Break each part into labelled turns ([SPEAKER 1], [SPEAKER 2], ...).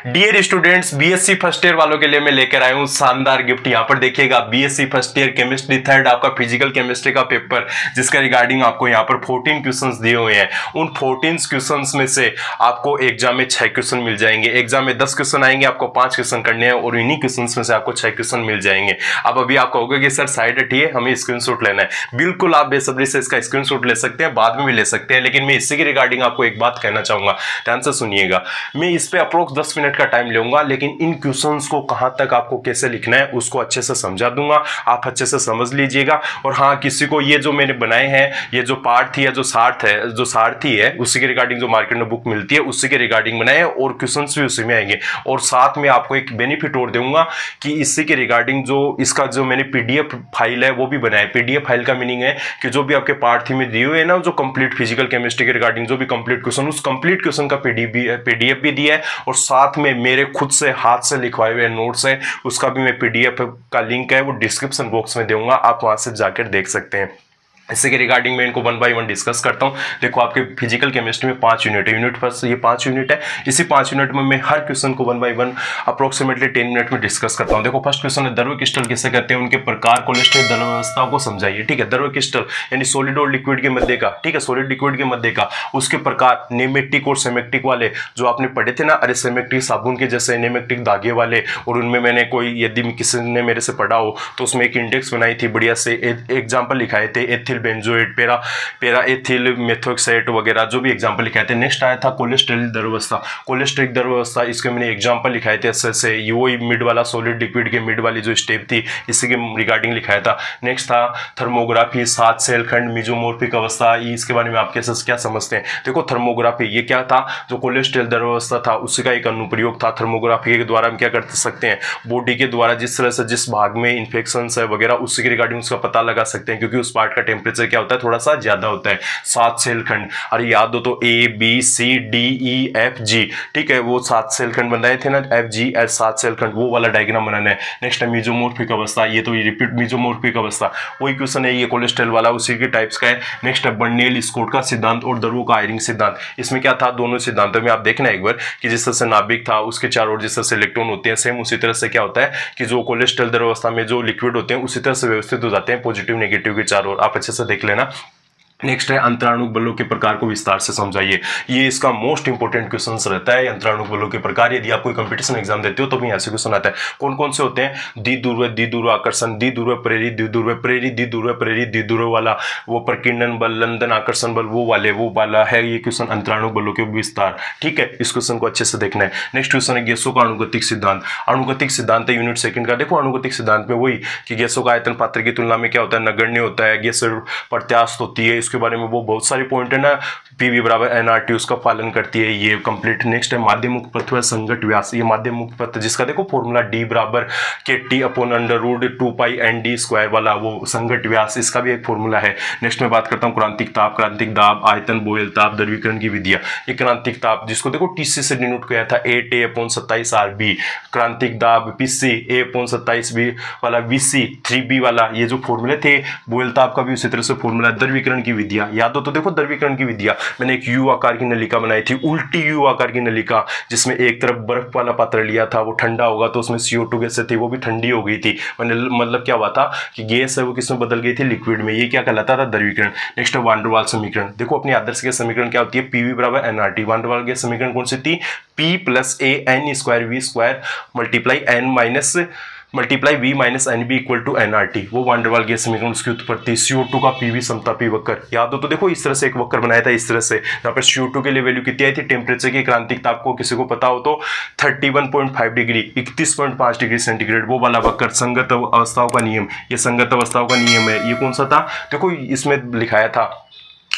[SPEAKER 1] Dear students, BSc first year वालों के लिए मैं लेकर आया हूं शानदार गिफ्ट। यहाँ पर देखिएगा, BSc first year chemistry third आपका फिजिकल केमिस्ट्री का पेपर, जिसका रिगार्डिंग आपको यहाँ पर 14 क्वेश्चंस दिए हुए हैं। उन 14 क्वेश्चंस में से आपको एग्जाम में 6 क्वेश्चन मिल जाएंगे। एग्जाम में 10 क्वेश्चन आएंगे, आपको 5 क्वेश्चन करने हैं और इन्हीं क्वेश्चन में से आपको 6 क्वेश्चन मिल जाएंगे। अब अभी आप कहोगे कि सर साइड हटिए, हमें स्क्रीनशॉट लेना है। बिल्कुल आप बेसब्री से इसका स्क्रीनशॉट ले सकते हैं, बाद में भी ले सकते हैं, लेकिन मैं इसी के रिगार्डिंग आपको एक बात कहना चाहूंगा, ध्यान से सुनिएगा। मैं इस पे अप्रोक्स 10 मिनट का टाइम लूंगा, लेकिन इन क्वेश्चंस को कहां तक आपको कैसे लिखना है उसको अच्छे से समझा दूंगा, आप अच्छे से समझ लीजिएगा। और हाँ, किसी को ये जो मैंने बनाए हैं, ये जो पार्ट थी या जो सार्थ है, जो सारथी है, उसी के रिगार्डिंग जो मार्केट में बुक मिलती है उसी के रिगार्डिंग बनाए हैं और क्वेश्चंस भी उसी में आएंगे। और साथ में आपको एक बेनिफिट और दूंगा कि इसी के रिगार्डिंग जो इसका जो मैंने पीडीएफ फाइल है वो भी बनाया है। पीडीएफ फाइल का मीनिंग है कि जो भी आपके पार्ट थी में दिए हुए है ना, जो कंप्लीट फिजिकल केमिस्ट्री के रिगार्डिंग जो भी कंप्लीट क्वेश्चन, उस कंप्लीट क्वेश्चन का पीडीएफ भी दिया है और साथ में मेरे खुद से हाथ से लिखवाए हुए नोट्स है, उसका भी मैं पीडीएफ का लिंक है वो डिस्क्रिप्शन बॉक्स में दूंगा, आप वहां से जाकर देख सकते हैं। इसी के रिगार्डिंग मैं इनको 1 बाय 1 डिस्कस करता हूं। देखो, आपके फिजिकल केमिस्ट्री में 5 यूनिट है। यूनिट फर्स्ट ये 5 यूनिट है। इसी 5 यूनिट में मैं हर क्वेश्चन को 1 बाय 1 अप्रोक्सीमेटली 10 मिनट में डिस्कस करता हूं। देखो, फर्स्ट क्वेश्चन है द्रव क्रिस्टल किसे कहते हैं, उनके प्रकार, कोलेस्ट्रॉल, द्रव अवस्थाओं को समझाइए। ठीक है, द्रव क्रिस्टल यानी सॉलिड और लिक्विड के मध्य का, ठीक है, सॉलिड लिक्विड के मध्य का, उसके प्रकार नेमेटिक और सेमेक्टिक वाले जो आपने पढ़े थे ना, अरे सेमेक्टिक साबुन के जैसे, नेमेक्टिक धागे वाले, और उनमें मैंने कोई, यदि किसी ने मेरे से पढ़ा हो तो उसमें एक इंडेक्स बनाई थी बढ़िया से, एग्जाम्पल लिखाए थे, एथिल बेंजोएट, पेरा एथिल मेथोक्साइड वगैरह जो भी एग्जांपल लिखाए थे। नेक्स्ट आया था कोलेस्ट्रॉल द्रवावस्था, कोलेस्ट्रिक द्रवावस्था, इसके मैंने एग्जांपल लिखाए थे ऐसे, वो मिड वाला सॉलिड लिक्विड के मिड वाली जो स्टेप थी, इसी के रिगार्डिंग लिखाया था। नेक्स्ट था थर्मोग्राफी, 7 सेल खंड, मिजोमॉर्फिक अवस्था, इसके बारे में आप कैसे क्या समझते हैं। देखो, थर्मोग्राफी ये क्या था, जो कोलेस्ट्रॉल द्रवावस्था था उसी का एक अनुप्रयोग था। थर्मोग्राफी के द्वारा हम क्या कर सकते हैं, बॉडी के द्वारा जिस तरह से जिस भाग में इन्फेक्शन है वगैरह, उसी के रिगार्डिंग उसका पता लगा सकते हैं, क्योंकि उस पार्ट का टेम्परेचर क्या होता है, थोड़ा सा ज्यादा होता है। 7 सेल खंड, अरे याद हो तो A B C D E F G, ठीक है, वो 7 सेल खंड बनाए थे ना, एफ जी एच, 7 सेल खंड, वो वाला डायग्राम बनाना है। नेक्स्ट है मिजोमॉर्फिक अवस्था, ये तो ये रिपीट मिजोमॉर्फिक अवस्था, वही क्वेश्चन है, ये कोलेस्ट्रॉल वाला उसी के टाइप्स का है। नेक्स्ट है बर्नेल स्कोट का सिद्धांत और द्रवों का आयरिंग सिद्धांत। इसमें क्या था, दोनों सिद्धांतों में आप देखना एक बार कि जिस तरह से नाभिक था उसके चारों ओर जिस तरह से इलेक्ट्रॉन होते हैं, सेम उसी तरह से क्या होता है कि जो कोलेस्ट्रॉल द्रवावस्था में जो लिक्विड होते हैं उसी तरह से व्यवस्थित हो जाते हैं पॉजिटिव नेगेटिव के चारों ओर, आप अच्छे से देख लेना। नेक्स्ट है अंतराणु बलों के प्रकार को विस्तार से समझाइए। ये इसका मोस्ट इंपोर्टेंट क्वेश्चन रहता है, अंतराणु बलों के प्रकार। यदि आप कोई कंपटीशन एग्जाम देते हो तो भी ऐसे क्वेश्चन आता है। कौन कौन से होते हैं, द्विध्रुव आकर्षण, द्विध्रुव प्रेरित, द्विध्रुव प्रेरित, द्विध्रुव प्रेरित, द्विध्रुव वाला, वो प्रकीर्णन बल, लंदन आकर्षण बल, वो वाला है ये क्वेश्चन, अंतराणु बलों के विस्तार। ठीक है, इस क्वेश्चन को अच्छे से देखना है। नेक्स्ट क्वेश्चन है गैसों का अणुगतिक सिद्धांत। अणुगतिक सिद्धांत है यूनिट सेकंड का। देखो, अणुगतिक सिद्धांत में वही कि गैसों का आयतन पात्र की तुलना में क्या होता है, नगण्य होता है, गैस प्रत्यास्थ होती है, इसके बारे में वो बहुत सारे पॉइंट है ना, पीवी बराबर एनआरटी उसका पालन करती है, ये कंप्लीट। नेक्स्ट है माध्यम मुक्त पथ व संघट व्यास। ये माध्यम मुक्त पथ जिसका देखो फॉर्मूला डी बराबर के टी अपॉन अंडर रूट 2 पाई एन डी स्क्वायर वाला, वो संघट व्यास, इसका भी एक फॉर्मूला है। नेक्स्ट में बात करता हूँ क्रांतिक ताप, क्रांतिक दाब, आयतन, बोयल ताप, द्रवीकरण की विधियां। ये क्रांतिक ताप जिसको देखो टीसी से डिनोट किया था, 8A अपॉन 27 RB। क्रांतिक दाब पीसी A अपॉन 27B वाला, VC 3B वाला, ये जो फॉर्मूले थे। बोयल ताप का भी उसी तरह से फॉर्मूला। द्रवीकरण की विधियां याद हो तो देखो, द्रवीकरण की विधियां मैंने एक यू आकार की नलिका बनाई थी, उल्टी यू आकार की नलिका, जिसमें एक तरफ बर्फ वाला पात्र लिया था, वो ठंडा होगा तो उसमें CO2 गैस थी, वो भी ठंडी हो गई थी। मतलब क्या हुआ था कि गैस है वो किसमें बदल गई थी, लिक्विड में। ये क्या कहलाता था, द्रवीकरण। नेक्स्ट है वान डेर वाल्स समीकरण। देखो, अपनी आदर्श गैस समीकरण क्या होती है, PV बराबर nRT। Van der Waals gas समीकरण कौन सी थी, P + A n square V square multiply V minus NB equal to nRT। वो वान डेर वाल्स गैस समीकरण, उसकी उत्पत्ति। CO2 का PV समतापी वक्र याद हो तो देखो, इस तरह से एक वक्र बनाया था, इस तरह से, यहाँ पर CO2 के लिए वैल्यू कितनी आई थी, टेम्परेचर की, क्रांतिक ताप को किसी को पता हो तो 31.5 डिग्री, 31.5 डिग्री सेंटीग्रेड, वो वाला वक्र। संगत अवस्थाओं का नियम, ये संगत अवस्थाओं का नियम है। ये कौन सा था, देखो इसमें लिखाया था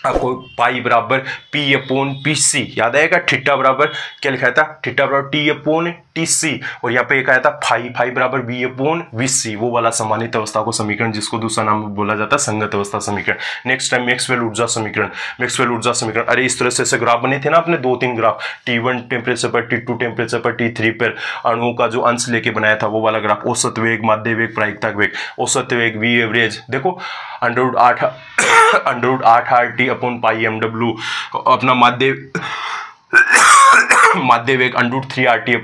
[SPEAKER 1] आपको पाई बराबर P अपॉन PC, याद आएगा। थीटा बराबर क्या लिखाया था, थीटा बराबर T अपॉन TC, और यहाँ पे एक आया था फाई बराबर V अपॉन VC, वो वाला सम्मानित अवस्था को समीकरण, जिसको दूसरा नाम बोला जाता है संगत अवस्था समीकरण। नेक्स्ट है मैक्सवेल ऊर्जा समीकरण। मैक्सवेल ऊर्जा समीकरण, अरे इस तरह से ऐसे ग्राफ बने थे ना अपने 2-3 ग्राफ, T1 टेम्परेचर पर, T2 टेम्परेचर पर, T3 पर, अणुओं का जो अंश लेके बनाया था वो वाला ग्राफ। औसत वेग, माध्य वेग, प्रायिकता वेग। औसत वेग V एवरेज देखो √8 RT अपॉन पाई MW, अपना माध्य माध्य वेग √3 RT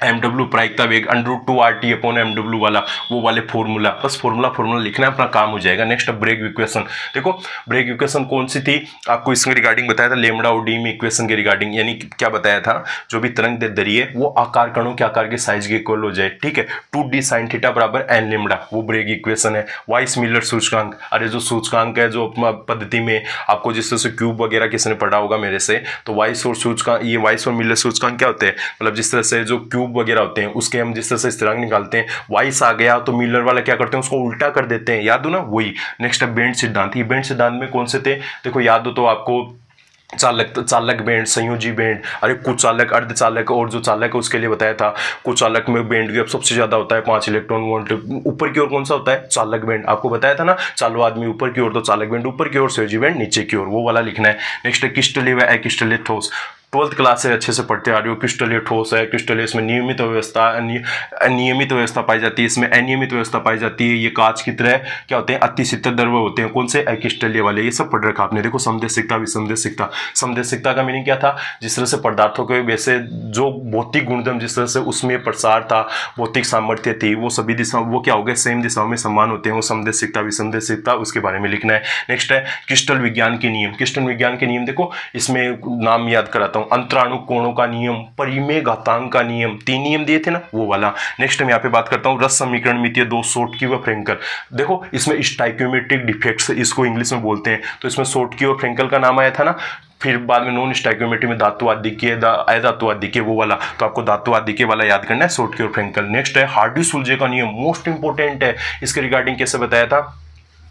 [SPEAKER 1] mw, प्रायिकता वेग √2 RT/mw वाला, वो वाले फॉर्मूला, बस फॉर्मूला लिखना है, अपना काम हो जाएगा। नेक्स्ट ब्रेक इक्वेशन, देखो ब्रेक इक्वेशन कौन सी थी, आपको इसके रिगार्डिंग बताया था लेमड़ा और डी में इक्वेशन के रिगार्डिंग, यानी क्या बताया था, जो भी तरंग दैर्ध्य है वो आकार कणों के आकार के साइज के इक्वल हो जाए, ठीक है। 2d sin θ बराबर n लेमड़ा, वो ब्रेक इक्वेशन है। वाइस मिलर सूचकांक, अरे जो सूचकांक है जो पद्धति में आपको जिस तरह से क्यूब वगैरह किसी ने पढ़ा होगा मेरे से, तो वाइस और सूचकांक, ये वाइस और मिलर सूचकांक क्या होते हैं, मतलब जिस तरह से जो क्यूब वगैरह होते हैं उसके हम जिस तरह से स्थिरांक निकालते हैं, वाइस आ गया तो मिलर वाला क्या करते हैं, उसको उल्टा कर देते हैं, याद हो ना, वही। नेक्स्ट है बेंड सिद्धांत, ये बेंड सिद्धांत में कौन से थे, देखो याद हो तो आपको चालक बेंड, संयोजी बेंड, अरे कुचालक, अर्धचालक और जो चालक है उसके लिए बताया था। कुचालक में बेंड गैप सबसे ज्यादा होता है 5 इलेक्ट्रॉन वोल्ट, ऊपर की ओर कौन सा होता है, चालक बेंड, आपको बताया था ना, चालू आदमी ऊपर की ओर तो चालक बेंड ऊपर की ओर, संयोजी बेंड नीचे की ओर, वो वाला लिखना है। नेक्स्ट है क्रिस्टलीय व अक्रिस्टलीय ठोस, 12th क्लास से अच्छे से पढ़ते आ रहे हो। क्रिस्टलीय ठोस है, क्रिस्टलीय इसमें नियमित व्यवस्था, अनियमित व्यवस्था पाई जाती है, इसमें अनियमित व्यवस्था पाई जाती है। ये कांच की तरह क्या होते हैं, अतिशीतल द्रव्य होते हैं, कौन से, अक्रिस्टलीय वाले, ये सब पढ़ रखा आपने। देखो समदेशिकता, विसमदेशिकता, समदेशिकता का मीनिंग क्या था, जिस तरह से पदार्थों के वैसे जो भौतिक गुणधर्म जिस तरह से उसमें प्रसार था, भौतिक सामर्थ्य थी, वो सभी दिशा, वो क्या हो गए, सेम दिशाओं में समान होते हैं, वो समदेशिकता विसमदेशिकता, उसके बारे में लिखना है। नेक्स्ट है क्रिस्टल विज्ञान के नियम, क्रिस्टल विज्ञान के नियम, देखो इसमें नाम याद कराता हूँ, अंतराणु कोणों का नियम, परिमेय घातांक का नियम, 3 नियम दिए थे ना, वो वाला। नेक्स्ट मैं यहाँ पे बात करता हूँ रस समीकरण मितीय 2 शॉर्टकी व फ्रेंकल, देखो इसमें स्टाइक्योमेट्रिक डिफेक्ट्स इसको इंग्लिश में बोलते हैं, तो इसमें शॉर्टकी और फ्रेंकल का नाम आया था ना, फिर बाद में नॉन स्टाइक्योमेट्री में धातु आदिक्य, अधातु आदिक्य, वो वाला, तो आपको धातु आदिक्य वाला याद करना है, शॉर्टकी और फ्रेंकल। नेक्स्ट है हार्डी-सुलजे का नियम, मोस्ट इंपोर्टेंट है, इसके रिगार्डिंग कैसे बताया था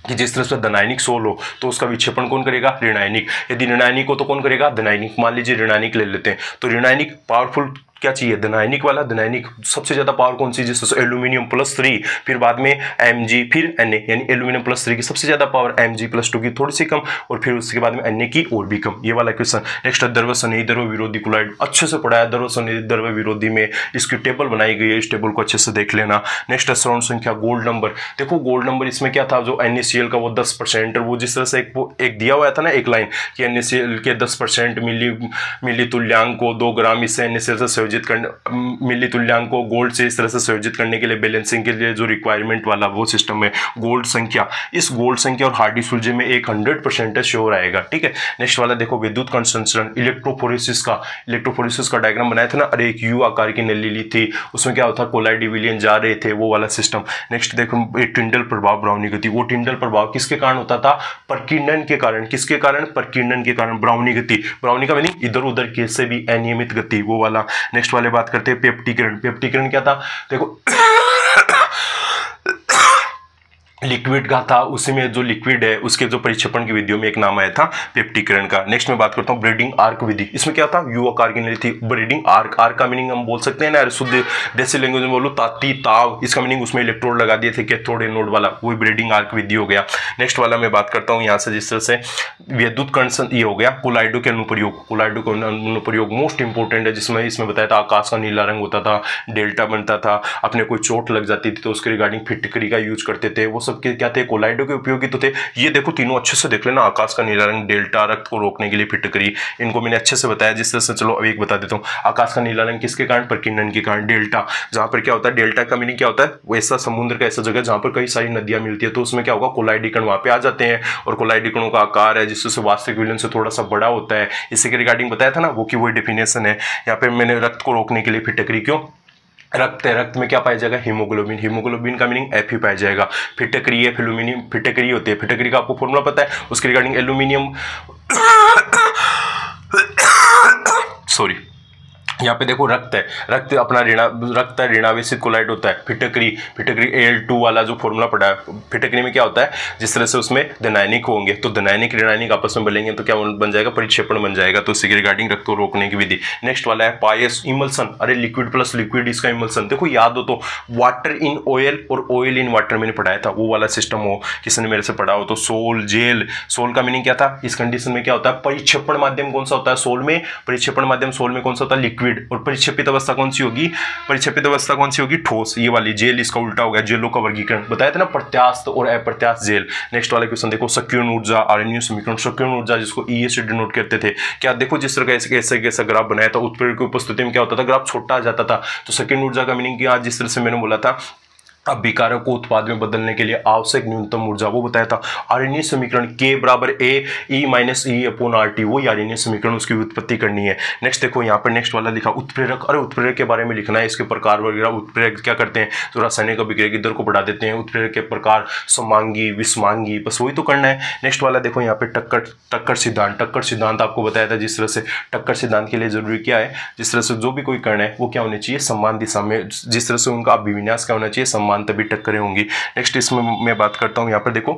[SPEAKER 1] कि जिस तरह से धनायनिक सोल हो तो उसका विक्षेपण कौन करेगा, ऋणायनिक, यदि ऋणायनिक हो तो कौन करेगा, धनायनिक। मान लीजिए ऋणायनिक ले लेते हैं, तो ऋणायनिक पावरफुल क्या चाहिए, धनायनिक वाला, धनायनिक सबसे ज्यादा पावर कौन सी, जिस एल्यूमिनियम +3, फिर बाद में Mg, फिर Na, यानी एल्यूमिनियम +3 की सबसे ज्यादा पावर, Mg+2 की थोड़ी सी कम, और फिर उसके बाद में Na की और भी कम, ये वाला क्वेश्चन। नेक्स्ट द्रव्य सन्निहित द्रव्य विरोधी कोलाइड, अच्छे से पढ़ाया, द्रव्य सन्निहित द्रव्य विरोधी में इसकी टेबल बनाई गई है, इस टेबल को अच्छे से देख लेना। नेक्स्ट है सरण संख्या, गोल्ड नंबर, देखो गोल्ड नंबर इसमें क्या था, जो NaCl का वो 10%, और वो जिस तरह से एक दिया हुआ था ना एक लाइन कि NaCl के 10% मिली तुल्यांक को 2 ग्राम इससे NaCl से संयोजित करने, मिली तुल्यांक को गोल्ड से इस तरह से संयोजित करने के लिए, बैलेंसिंग के लिए जो रिक्वायरमेंट वाला वो सिस्टम है, गोल्ड संख्या, इस गोल्ड संख्या और हार्डी-सुलजे में एक 100% श्योर आएगा, ठीक है। नेक्स्ट वाला देखो विद्युत कंसंट्रेशन, इलेक्ट्रोफोरेसिस का डायग्राम बनाया था ना, अरे एक यू आकार की नली ली थी, उसमें क्या होता, कोलाइडी विलियन जा रहे थे, वो वाला सिस्टम। नेक्स्ट देखो टिंडल प्रभाव, ब्राउनी गति, वो टिंडल प्रभाव किसके कारण होता था, प्रकीर्णन के कारण, किसके कारण, प्रकीर्णन के कारण, ब्राउनी गति, ब्राउनी का मीनिंग इधर उधर के से भी अनियमित गति, वो वाला। नेक्स्ट वाले बात करते हैं पेप्टिकरण, पेप्टिकरण क्या था, देखो लिक्विड का था, उसी में जो लिक्विड है उसके जो परिक्षेपण की विधियों में एक नाम आया था पेप्टिकरण का। नेक्स्ट मैं बात करता हूँ ब्रीडिंग आर्क विधि, इसमें क्या था, यू आकार की नली थी, ब्रीडिंग आर्क, आर्क का मीनिंग हम बोल सकते हैं ना, शुद्ध देसी लैंग्वेज में बोलो ताती ताव, इसका मीनिंग उसमें इलेक्ट्रोड लगा दिए थे, कैथोड एनोड वाला, वो ब्रीडिंग आर्क विधि हो गया। नेक्स्ट वाला मैं बात करता हूँ यहाँ से जिस तरह से विद्युत कण, ये हो गया कोलाइडो के अनुप्रयोग, कोलाइडो का अनुप्रयोग मोस्ट इंपोर्टेंट है, जिसमें इसमें बताया था आकाश का नीला रंग होता था, डेल्टा बनता था, अपने कोई चोट लग जाती थी तो उसके रिगार्डिंग फिटकरी का यूज करते थे, वो सब के क्या थे, कोलाइडो के उपयोगी तो थे। ये देखो तीनों अच्छे से देख लेना, आकाश का नीला रंग, डेल्टा, रक्त को रोकने के लिए फिटकरी, इनको मैंने अच्छे से बताया जिस तरह से। चलो अब एक बता देता हूँ, आकाश का नीला रंग किसके कारण, प्रकीर्णन के कारण, डेल्टा, जहां पर क्या होता है, डेल्टा का मीनिंग क्या होता है, वैसा समुद्र का ऐसा जगह जहां पर कई सारी नदियां मिलती है, तो उसमें क्या होगा, कोलाइडी कण वहां पे आ जाते हैं, और कोलाइडी कणों का आकार है जिससे वास्तविक विलयन से थोड़ा सा बड़ा होता है, इसी के रिगार्डिंग बताया था ना, वो की वही डेफिनेशन है। यहाँ पे मैंने रक्त को रोकने के लिए फिटकरी, क्यों, रक्त है, रक्त में क्या पाया जाएगा, हीमोग्लोबिन, हीमोग्लोबिन का मीनिंग Fe पाया जाएगा। फिटकरी है, एल्यूमिनियम, फिटकरी होती है, फिटकरी का आपको फॉर्मूला पता है, उसके रिगार्डिंग एल्यूमिनियम सॉरी, यहाँ पे देखो रक्त है, रक्त अपना रक्त है, ऋणावेशित कोलाइड होता है, फिटकरी, फिटकरी Al2 वाला जो फॉर्मूला पड़ा है, फिटकरी में क्या होता है, जिस तरह से उसमें धनायनिक होंगे तो धनायनिक ऋणायनिक आपस में मिलेंगे तो क्या बन जाएगा, परिक्षेपण बन जाएगा, तो इसके रिगार्डिंग रक्त को रोकने की विधि। नेक्स्ट वाला है पायस इमल्सन, अरे लिक्विड प्लस लिक्विड इसका इमल्सन, देखो याद हो तो वाटर इन ऑयल और ऑयल इन वाटर मैंने पढ़ाया था, वो वाला सिस्टम हो, किसी ने मेरे से पढ़ा हो तो सोल, जेल, सोल का मीनिंग क्या था, इस कंडीशन में क्या होता है, परिक्षेपण माध्यम कौन सा होता है, सोल में परिक्षेपण माध्यम, सोल में कौन सा होता है, लिक्विड, लिक्विड, और परिक्षेपित अवस्था कौन सी होगी, परिक्षेपित अवस्था कौन सी होगी, ठोस, ये वाली। जेल इसका उल्टा हो गया, जेलों का वर्गीकरण बताया था ना, प्रत्यास्थ और अप्रत्यास्थ जेल। नेक्स्ट वाला क्वेश्चन देखो, सक्रियण ऊर्जा, आरएनयू समीकरण। सक्रियण ऊर्जा जिसको ई से डिनोट करते थे, क्या देखो जिस तरह का ऐसा ग्राफ बनाया था, उत्प्रेरक की उपस्थिति में क्या होता था, ग्राफ छोटा आ जाता था। तो सक्रियण ऊर्जा का मीनिंग क्या, जिस तरह से मैंने बोला था अभिकारक को उत्पाद में बदलने के लिए आवश्यक न्यूनतम ऊर्जा, वो बताया था। आरएनए समीकरण के बराबर A E minus E upon R T, वो आरएनए समीकरण, उसकी व्युत्पत्ति करनी है। नेक्स्ट देखो यहाँ पर नेक्स्ट वाला लिखा उत्प्रेरक। अरे उत्प्रेरक के बारे में लिखना है, इसके प्रकार वगैरह। उत्प्रेरक क्या करते हैं, तो रासायनिक अभिक्रिया की दर को बढ़ा देते हैं। उत्प्रेरक के प्रकार समांगी, विषमांगी, बस वही तो करना है। नेक्स्ट वाला देखो यहाँ पे टक्कर सिद्धांत। टक्कर सिद्धांत आपको बताया था, जिस तरह से टक्कर सिद्धांत के लिए जरूरी क्या है, जिस तरह से जो भी कोई कण है वो क्या होने चाहिए, समान दिशा में, जिस तरह से उनका अभिविन्यास क्या होना चाहिए, समान, तभी टक्करें होंगी। नेक्स्ट इसमें मैं बात करता हूं, यहां पर देखो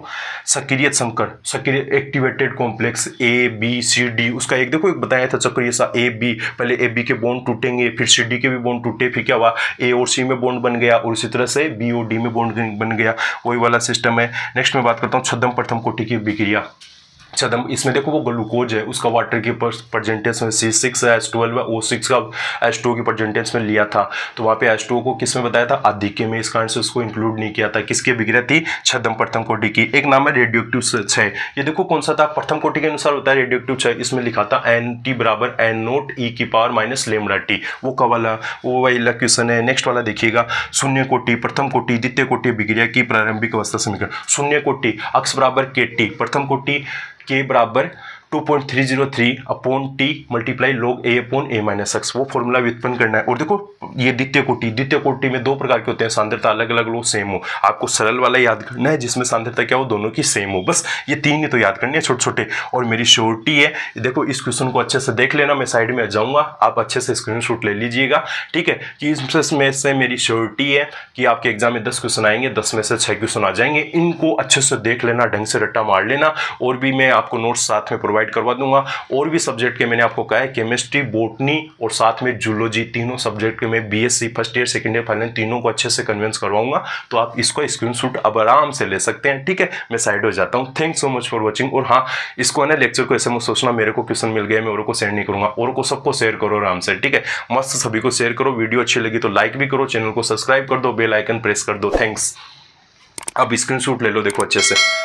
[SPEAKER 1] सक्रिय संकर, सक्रिय activated complex A B C D, उसका एक देखो एक बताया था चक्रीय सा ए बी, पहले ए बी के बॉन्ड टूटेंगे, फिर सी डी के भी बॉन्ड टूटे, फिर क्या हुआ, ए और सी में बॉन्ड बन गया, और इसी तरह से बी और डी में बॉन्ड बन गया, वही वाला सिस्टम है। नेक्स्ट मैं बात करता हूं छद्म प्रथम कोटि की अभिक्रिया। छद्म, इसमें देखो वो ग्लूकोज है, उसका वाटर की परसेंटेज में C6 है, H12 है, O6 का H2 की परसेंटेज में लिया था, तो वहाँ पे H2 को किस में बताया था, आधिक्य में, इस कारण से उसको इंक्लूड नहीं किया था। किसकी अभिक्रिया थी, छद्म प्रथम कोटि की। एक नाम है रेडियोएक्टिव क्षय, ये देखो कौन सा था, प्रथम कोटि के अनुसार होता है रेडियोएक्टिव क्षय। इसमें लिखा था NT बराबर N0 e की पावर माइनस लैम्डा टी, वो का वाला, वो वाला क्वेश्चन है। नेक्स्ट वाला देखिएगा, शून्य कोटि, प्रथम कोटि, द्वितीय कोटि अभिक्रिया की प्रारंभिक अवस्था समीकरण। शून्य कोटि अक्ष बराबर KT, प्रथम कोटि के बराबर 2.303 upon T multiply log a upon a minus x, वो फॉर्मूला व्युत्पन्न करना है। और देखो ये द्वितीय कोटि में दो प्रकार के होते हैं, सांद्रता अलग अलग लो सेम हो। आपको सरल वाला याद करना है जिसमें सांद्रता क्या हो, दोनों की सेम हो, बस ये तीन ही तो याद करने हैं छोटे छोटे। और मेरी श्योरिटी है, देखो इस क्वेश्चन को अच्छे से देख लेना, मैं साइड में जाऊंगा, आप अच्छे से स्क्रीनशॉट ले लीजिएगा, ठीक है, कि इसमें से मेरी श्योरिटी है कि आपके एग्जाम में 10 क्वेश्चन आएंगे, 10 में से 6 क्वेश्चन आ जाएंगे। इनको अच्छे से देख लेना, ढंग से रट्टा मार लेना, और भी मैं आपको नोट्स साथ में प्रोवाइड करवा दूंगा। और भी सब्जेक्ट के मैंने आपको कहा है, केमिस्ट्री, बॉटनी और साथ में जूलॉजी, तीनों सब्जेक्ट के मैं BSc first year second year final तीनों को अच्छे से कन्विंस करवाऊंगा। तो आप इसको स्क्रीनशॉट अब आराम से ले सकते हैं, ठीक है। मैं साइड हो जाता हूं, thanks so much for watching. और हाँ, इसको है ना लेक्चर को ऐसे मत सोचना मेरे को क्वेश्चन मिल गया मैं और को शेयर नहीं करूंगा, और को सबको शेयर करो आराम से, ठीक है, मस्त सभी को शेयर करो। वीडियो अच्छी लगी तो लाइक भी करो, चैनल को सब्सक्राइब कर दो, बेल आइकन प्रेस कर दो। थैंक्स। अब स्क्रीनशॉट ले लो, देखो अच्छे से।